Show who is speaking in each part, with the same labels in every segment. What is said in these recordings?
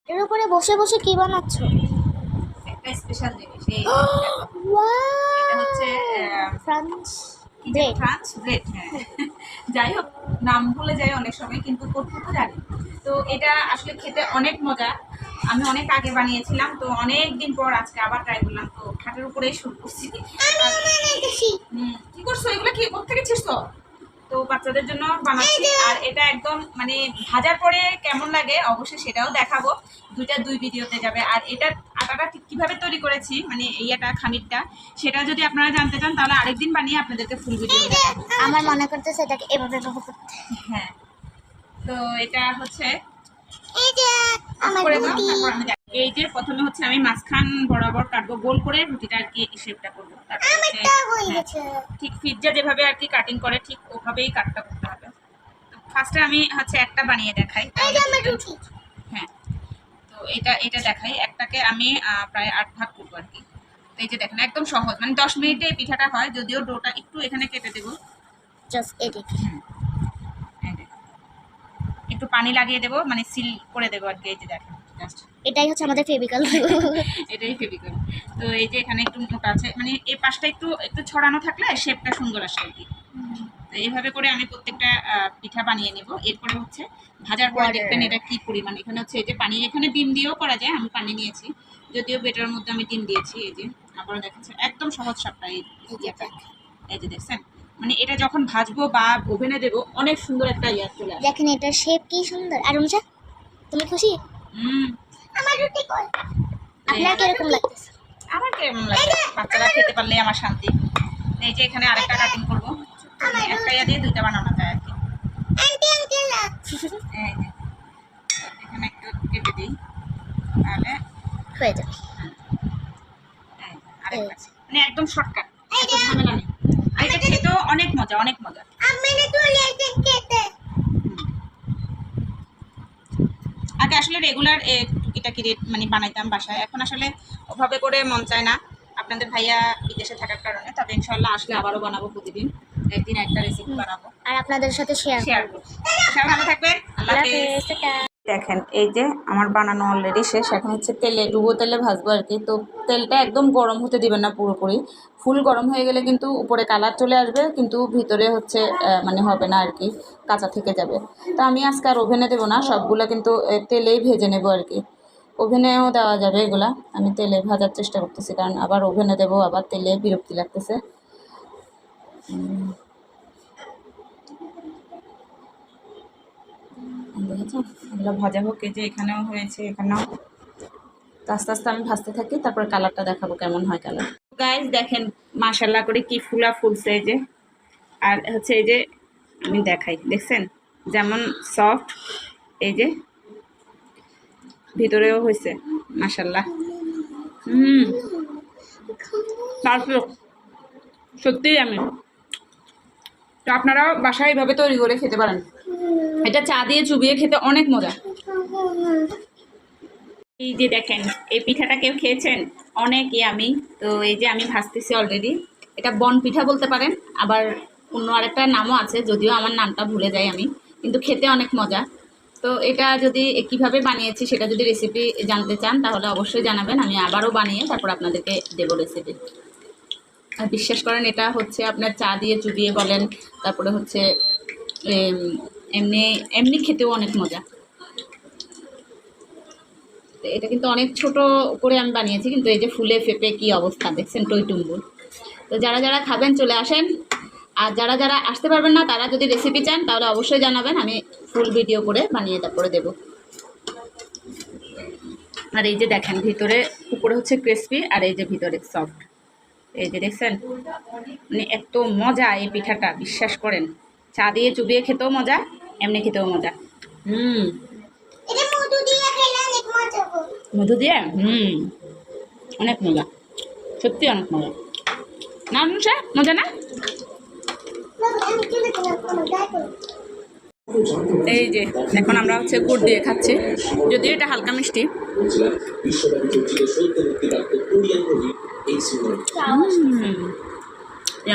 Speaker 1: এর উপরে বসে বসে কি বানাচ্ছো?
Speaker 2: একটা স্পেশাল জিনিস এই
Speaker 1: ওয়াও,
Speaker 2: এটা হচ্ছে
Speaker 1: France
Speaker 2: bread,
Speaker 1: bread.
Speaker 2: France bread. হ্যাঁ, যাই হোক নাম ভুলে যাই অনেক সময়, কিন্তু করতে তো জানি। তো এটা আসলে খেতে অনেক মজা। আমি অনেক আগে বানিয়েছিলাম, তো অনেক দিন পর আজকে আবার ট্রাই করলাম। তো খাটের উপরেই শুরু করছি। কি করছো এগুলো? কি কোথেকে ছিঁড়ছো? তো বাচ্চাদের জন্য বানাচ্ছি। আর এটা একদম মানে ভাজার পরে কেমন লাগে অবশ্যই সেটাও দেখাবো। দুই ভিডিওতে যাবে। আর এটার আটাটা ঠিক কীভাবে তৈরি করেছি, মানে এই আটা খামিরটা, সেটা যদি আপনারা জানতে চান তাহলে আরেকদিন বানিয়ে আপনাদেরকে ফুল ভিডিও দেখাবো।
Speaker 1: আমার মনে করতেছে এটাকে এভাবে করতে।
Speaker 2: হ্যাঁ, তো এটা হচ্ছে
Speaker 1: এই যে আমার
Speaker 2: করে দাও,
Speaker 1: রুটি।
Speaker 2: তারপর আমি এই যে প্রথমে হচ্ছে আমি মাঝখান বরাবর কাটবো গোল করে, রুটিটা আর কি শেপটা করবো। তারপর হচ্ছে ঠিক পিৎজা যেভাবে আর কি কাটিং করে ঠিক ওভাবেই কাটটা করতে হবে। ফার্স্টে আমি হচ্ছে একটা বানিয়ে দেখাই। হ্যাঁ, তো এটা দেখাই। একটাকে আমি প্রায় 8 ভাগ করবো আর কি। তো এই যে দেখেন একদম সহজ, মানে 10 মিনিটে এই পিঠাটা হয়। যদিও ডোটা একটু এখানে কেটে দেবো,
Speaker 1: জাস্ট এদিকে
Speaker 2: একটু পানি লাগিয়ে দেবো, মানে সিল করে দেবো আর কি। এই যে দেখেন জাস্ট
Speaker 1: এটাই হচ্ছে আমাদের ফেভিকল।
Speaker 2: এটাই ফেভিকল। তো এই যে এখানে একটু মোটা আছে, মানে এই পাশটা একটু একটু ছড়ানো থাকলে শেপটা সুন্দর আসে আর কি। তো এইভাবে করে আমি প্রত্যেকটা পিঠা বানিয়ে নেব। এরপরে হচ্ছে ভাজার পরে দেখবেন এটা কি পরিমাণ। এখানে হচ্ছে এই যে পানি, এখানে ডিম দিয়েও করা যায়, আমি পানি নিয়েছি, যদিও বেটার মধ্যে আমি ডিম দিয়েছি। এই যে আবার দেখাচ্ছে একদম সহজ সবটা। এই যে দেখছেন, মানে এটা যখন ভাজবো বা ওভেনে দেবো অনেক সুন্দর একটা ইয়া চলে আসে।
Speaker 1: দেখেন এটার শেপ কি সুন্দর। আর অনুষা, তুমি খুশি? আমার রুটি কই? আপনার কিরকম লাগতেছে?
Speaker 2: আমার কেমন লাগে, বাচ্চারা খেতে পারলে আমার শান্তি। এই যে এখানে আরেকটা কাটিং করবো, একটা ইয়া দিয়ে দুইটা বানানো যায় আর কি। এই যে এখানে একটু কেটে দিই, তাহলে
Speaker 1: হয়ে যাবে।
Speaker 2: আরেকটা মানে একদম শর্টকাট, এত ঝামেলা নেই। আর এটা খেতেও অনেক মজা, অনেক মজা। আগে আসলে রেগুলার টুকিটাকি মানে বানাইতাম বাসায়, এখন আসলে ওভাবে করে মন চায় না আপনাদের ভাইয়া বিদেশে থাকার কারণে। তবে ইনশাল্লাহ আসলে আবারও বানাবো, প্রতিদিন একদিন একটা রেসিপি বানাবো
Speaker 1: আর আপনাদের সাথে
Speaker 2: শেয়ার করবো। সবাই ভালো থাকবেন, আল্লাহ হাফেজ। দেখেন এই যে আমার বানানো অলরেডি শেষ। এখন হচ্ছে তেলে, ডুবো তেলে ভাজবো আর কি। তো তেলটা একদম গরম হতে দিবেন না পুরোপুরি, ফুল গরম হয়ে গেলে কিন্তু উপরে কালার চলে আসবে, কিন্তু ভিতরে হচ্ছে মানে হবে না আর কি, কাঁচা থেকে যাবে। তো আমি আজকে আর ওভেনে দেবো না, সবগুলো কিন্তু তেলেই ভেজে নেবো আর কি। ওভেনেও দেওয়া যাবে এগুলা, আমি তেলে ভাজার চেষ্টা করতেছি, কারণ আবার ওভেনে দেবো আবার তেলে বিরক্তি লাগতেছে। দেখেছো এগুলো ভাজা হোক। এই যে এখানেও হয়েছে, এখানেও। তো আস্তে আস্তে আমি ভাজতে থাকি, তারপর কালারটা দেখাবো কেমন হয় কালার। গাইস দেখেন মাশাল্লাহ করে কি ফুলা ফুলছে এই যে। আর হচ্ছে এই যে আমি দেখাই, দেখছেন যেমন সফট, এই যে ভিতরেও হয়েছে মাশাল্লাহ। পারফেক্ট সত্যিই। আমি তো আপনারাও বাসায় এইভাবে তৈরি করে খেতে পারেন। এটা চা দিয়ে চুবিয়ে খেতে অনেক মজা। এই যে দেখেন এই পিঠাটা কেউ খেয়েছেন? অনেক ইয়ামি। তো এই যে আমি ভাজতেছি অলরেডি। এটা বন পিঠা বলতে পারেন, আবার অন্য আরেকটা নামও আছে, যদিও আমার নামটা ভুলে যাই আমি, কিন্তু খেতে অনেক মজা। তো এটা যদি কিভাবে বানিয়েছি সেটা যদি রেসিপি জানতে চান তাহলে অবশ্যই জানাবেন, আমি আবারও বানিয়ে তারপর আপনাদেরকে দেবো রেসিপি। আর বিশ্বাস করেন এটা হচ্ছে আপনার চা দিয়ে চুবিয়ে বলেন, তারপরে হচ্ছে এমনি এমনি খেতেও অনেক মজা। এটা কিন্তু অনেক ছোট করে আমি বানিয়েছি, কিন্তু এই যে ফুলে ফেপে কি অবস্থা দেখছেন, টইটুম্বুর। তো যারা যারা খাবেন চলে আসেন, আর যারা যারা আসতে পারবেন না তারা যদি রেসিপি চান তাহলে অবশ্যই জানাবেন, আমি ফুল ভিডিও করে বানিয়ে তারপরে দেবো। আর এই যে দেখেন ভিতরে উপরে হচ্ছে ক্রিসপি, আর এই যে ভিতরে সফট। এই যে দেখছেন, মানে এত মজা এই পিঠাটা, বিশ্বাস করেন চা দিয়ে চুবিয়ে খেতেও মজা, এমনি খেতেও মজা। মধু দিয়ে অনেক মজা, সত্যি অনেক মজা। না অনুষা, মজা না? এই যে এখন আমরা হচ্ছে গুড় দিয়ে খাচ্ছি, যদিও এটা হালকা মিষ্টি।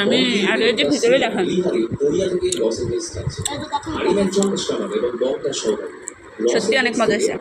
Speaker 2: আমি আর এই যে ভিতরে দেখেন সত্যি অনেক মজা হয়েছে।